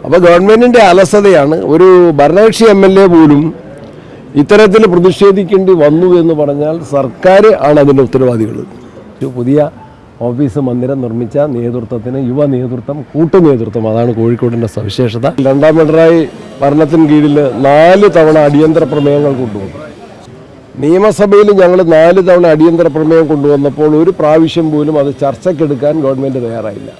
അപ്പോൾ ഗവൺമെൻറ്റിൻ്റെ അലസതയാണ്. ഒരു ഭരണകക്ഷി MLA പോലും ഇത്തരത്തിൽ പ്രതിഷേധിക്കേണ്ടി വന്നു എന്ന് പറഞ്ഞാൽ സർക്കാർ ആണ് അതിൻ്റെ ഉത്തരവാദികൾ. പുതിയ ഓഫീസ് മന്ദിരം നിർമ്മിച്ച നേതൃത്വത്തിന് യുവ നേതൃത്വം, കൂട്ടുനേതൃത്വം, അതാണ് കോഴിക്കോടിൻ്റെ സവിശേഷത. രണ്ടാം പിണറായി ഭരണത്തിന് കീഴിൽ 4 തവണ അടിയന്തര പ്രമേയങ്ങൾ കൊണ്ടുവന്നു. നിയമസഭയിൽ ഞങ്ങൾ 4 തവണ അടിയന്തര പ്രമേയം കൊണ്ടുവന്നപ്പോൾ ഒരു പ്രാവശ്യം പോലും അത് ചർച്ചയ്ക്കെടുക്കാൻ ഗവൺമെൻറ് തയ്യാറായില്ല.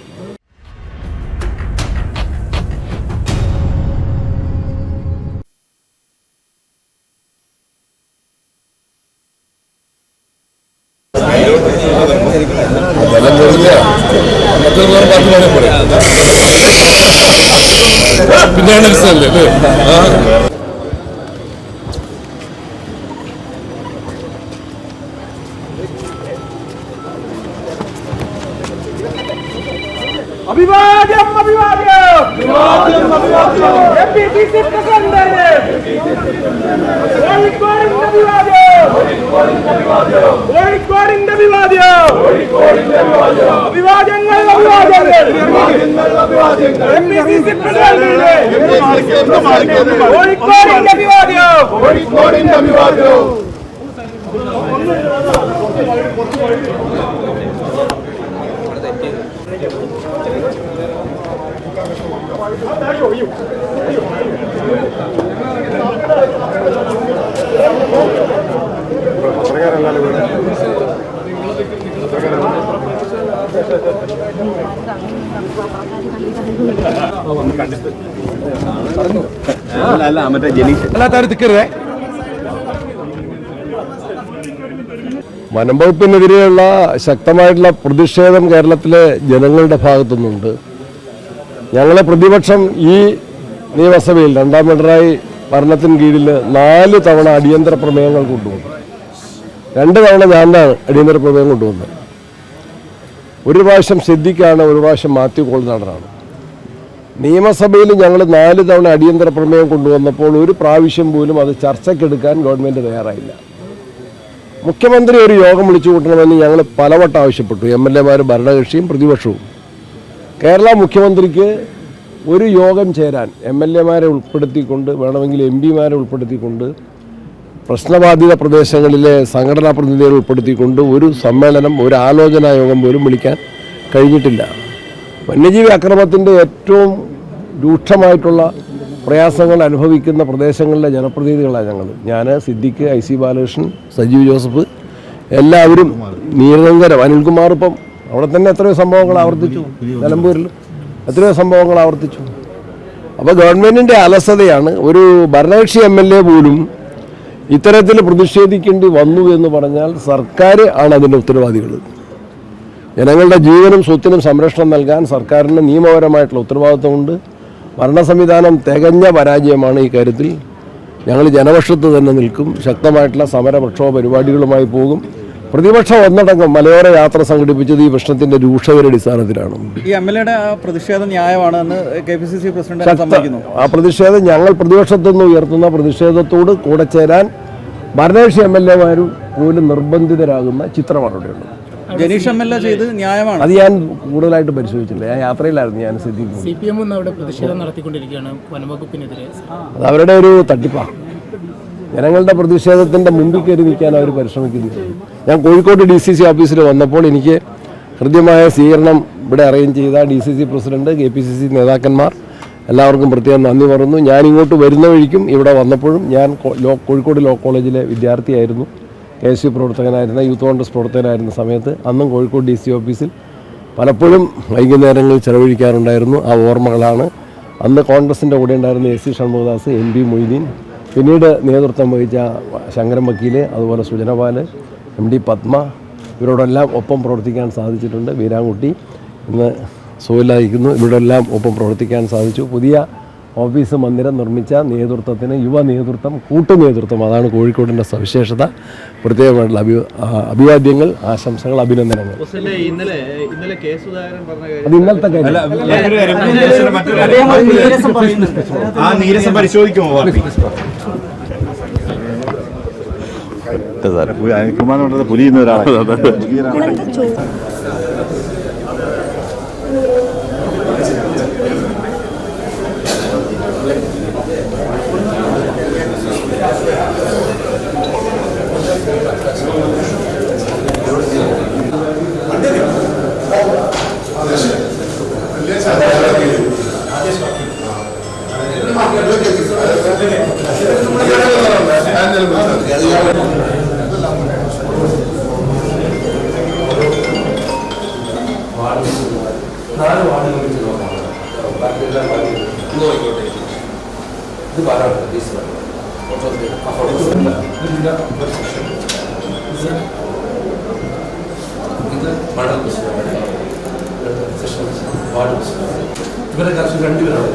അഭിവാദ്യം അഭിവാദ്യം അഭിവാദ്യം അഭിവാദ്യം MPCC പ്രസിഡന്റ് കോഴിക്കോടിന്റെ അഭിവാദ്യം കോഴിക്കോടിന്റെ അഭിവാദ്യം അഭിവാദ്യങ്ങൾ അഭിവാദ്യങ്ങൾ MPCC പ്രസിഡന്റ് കോഴിക്കോടിന്റെ അഭിവാദ്യം വനം വകുപ്പിനെതിരെയുള്ള ശക്തമായിട്ടുള്ള പ്രതിഷേധം കേരളത്തിലെ ജനങ്ങളുടെ ഭാഗത്തുനിന്നുണ്ട്. ഞങ്ങളെ പ്രതിപക്ഷം ഈ നിയമസഭയിൽ രണ്ടാം പിണറായി ഭരണത്തിന് കീഴിൽ 4 തവണ അടിയന്തര പ്രമേയങ്ങൾ കൊണ്ടുവന്നു. 2 തവണ ഞാനാണ് അടിയന്തര പ്രമേയം കൊണ്ടുവന്നത്. ഒരു പ്രാവശ്യം സിദ്ദിഖാണ്, ഒരു പ്രാവശ്യം മാത്യു കോൾനാടനാണ്. നിയമസഭയിൽ ഞങ്ങൾ 4 തവണ അടിയന്തര പ്രമേയം കൊണ്ടുവന്നപ്പോൾ ഒരു പ്രാവശ്യം പോലും അത് ചർച്ചയ്ക്കെടുക്കാൻ ഗവൺമെൻറ് തയ്യാറായില്ല. മുഖ്യമന്ത്രി ഒരു യോഗം വിളിച്ചു കൂട്ടണമെന്ന് ഞങ്ങൾ പലവട്ടം ആവശ്യപ്പെട്ടു. MLA-മാർ, ഭരണകക്ഷിയും പ്രതിപക്ഷവും. കേരള മുഖ്യമന്ത്രിക്ക് ഒരു യോഗം ചേരാൻ MLA-മാരെ ഉൾപ്പെടുത്തിക്കൊണ്ട്, വേണമെങ്കിൽ MP-മാരെ ഉൾപ്പെടുത്തിക്കൊണ്ട്, പ്രശ്നബാധിത പ്രദേശങ്ങളിലെ സംഘടനാ പ്രതിനിധികളെ ഉൾപ്പെടുത്തിക്കൊണ്ട് ഒരു സമ്മേളനം, ഒരു ആലോചനാ യോഗം പോലും വിളിക്കാൻ കഴിഞ്ഞിട്ടില്ല. വന്യജീവി അക്രമത്തിൻ്റെ ഏറ്റവും രൂക്ഷമായിട്ടുള്ള പ്രയാസങ്ങൾ അനുഭവിക്കുന്ന പ്രദേശങ്ങളിലെ ജനപ്രതിനിധികളാണ് ഞാൻ, സിദ്ദിഖ്, IC ബാലകൃഷ്ണൻ, സജീവ് ജോസഫ്, എല്ലാവരും നിരന്തരം, അനിൽകുമാർ ഇപ്പം അവിടെ തന്നെ എത്രയോ സംഭവങ്ങൾ ആവർത്തിച്ചു, നിലമ്പൂരിൽ എത്രയോ സംഭവങ്ങൾ ആവർത്തിച്ചു. അപ്പോൾ ഗവൺമെൻറ്റിൻ്റെ അലസതയാണ്. ഒരു ഭരണകക്ഷി MLA പോലും ഇത്തരത്തിൽ പ്രതിഷേധിക്കേണ്ടി വന്നു എന്ന് പറഞ്ഞാൽ സർക്കാർ ആണ് അതിൻ്റെ ഉത്തരവാദികൾ. ജനങ്ങളുടെ ജീവനും സ്വത്തിനും സംരക്ഷണം നൽകാൻ സർക്കാരിന് നിയമപരമായിട്ടുള്ള ഉത്തരവാദിത്വമുണ്ട്. ഭരണ സംവിധാനം തികഞ്ഞ പരാജയമാണ്. ഈ കാര്യത്തിൽ ഞങ്ങൾ ജനപക്ഷത്ത് തന്നെ നിൽക്കും. ശക്തമായിട്ടുള്ള സമര പ്രക്ഷോഭ പരിപാടികളുമായി പോകും. പ്രതിപക്ഷം ഒന്നടങ്കം മലയോര യാത്ര സംഘടിപ്പിച്ചത് ഈ പ്രശ്നത്തിൻ്റെ രൂക്ഷതയുടെ അടിസ്ഥാനത്തിലാണ്. ഈ MLA-യുടെ പ്രതിഷേധം ന്യായമാണെന്ന് KPCC പ്രസിഡന്റ് സമ്മതിക്കുന്നു. ആ പ്രതിഷേധം, ഞങ്ങൾ പ്രതിപക്ഷത്തുനിന്ന് ഉയർത്തുന്ന പ്രതിഷേധത്തോട് കൂടെ ചേരാൻ ഭരണകക്ഷി MLA-മാരും പോലും നിർബന്ധിതരാകുന്ന ചിത്രമാണ് ഇവിടെയുള്ളത്. ജനീഷ് MLA ചെയ്ത് ന്യായമാണ്. അത് ഞാൻ കൂടുതലായിട്ട് പരിശോധിച്ചില്ല. ഞാൻ യാത്രയിലായിരുന്നു. ഞാൻ സിദ്ദിഖ്. CPM അവിടെ പ്രതിഷേധം നടത്തിക്കൊണ്ടിരിക്കുകയാണ് വനംവകുപ്പിനെതിരെ. അത് അവരുടെ ഒരു തട്ടിപ്പാണ്. ജനങ്ങളുടെ പ്രതിഷേധത്തിൻ്റെ മുമ്പിൽ കയറി നിൽക്കാൻ അവർ പരിശ്രമിക്കുന്നില്ല. ഞാൻ കോഴിക്കോട് DCC ഓഫീസിൽ വന്നപ്പോൾ എനിക്ക് ഹൃദ്യമായ സ്വീകരണം ഇവിടെ അറേഞ്ച് ചെയ്ത DCC പ്രസിഡന്റ്, KPCC നേതാക്കന്മാർ എല്ലാവർക്കും പ്രത്യേകം നന്ദി പറഞ്ഞു. ഞാൻ ഇങ്ങോട്ട് വരുന്ന വഴിക്കും ഇവിടെ വന്നപ്പോഴും ഞാൻ കോഴിക്കോട് ലോ കോളേജിലെ വിദ്യാർത്ഥിയായിരുന്നു, KSU പ്രവർത്തകനായിരുന്ന, യൂത്ത് കോൺഗ്രസ് പ്രവർത്തകനായിരുന്ന സമയത്ത് അന്നും കോഴിക്കോട് DC ഓഫീസിൽ പലപ്പോഴും വൈകുന്നേരങ്ങളിൽ ചെലവഴിക്കാറുണ്ടായിരുന്നു. ആ ഓർമ്മകളാണ്. അന്ന് കോൺഗ്രസിൻ്റെ കൂടെ ഉണ്ടായിരുന്ന AC ഷൺമുഖദാസ്, MP മൊയ്തീൻ, പിന്നീട് നേതൃത്വം വഹിച്ച ശങ്കരൻ വക്കീല്, അതുപോലെ സുജനപാല്, MD പത്മ, ഇവരോടെല്ലാം ഒപ്പം പ്രവർത്തിക്കാൻ സാധിച്ചിട്ടുണ്ട്. വീരാൻകുട്ടി ഇന്ന് സുഖമില്ലാതിരിക്കുന്നു. ഇവരോടെല്ലാം ഒപ്പം പ്രവർത്തിക്കാൻ സാധിച്ചു. പുതിയ ഓഫീസ് മന്ദിരം നിർമ്മിച്ച നേതൃത്വത്തിന് യുവ നേതൃത്വം, കൂട്ടുനേതൃത്വം, അതാണ് കോഴിക്കോടിൻ്റെ സവിശേഷത. പ്രത്യേകമായിട്ടുള്ള അഭിവാദ്യങ്ങൾ, ആശംസകൾ, അഭിനന്ദനങ്ങൾ. അത് ഇന്നലത്തെ പുലിയുന്ന ഒരാളെ ഇവരെ കർഷകർ രണ്ടുപേരാണ്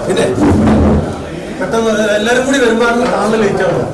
പിന്നെ പെട്ടെന്ന് എല്ലാവരും കൂടി വരുമ്പോൾ കാണാൻ ലേറ്റ് ആവും.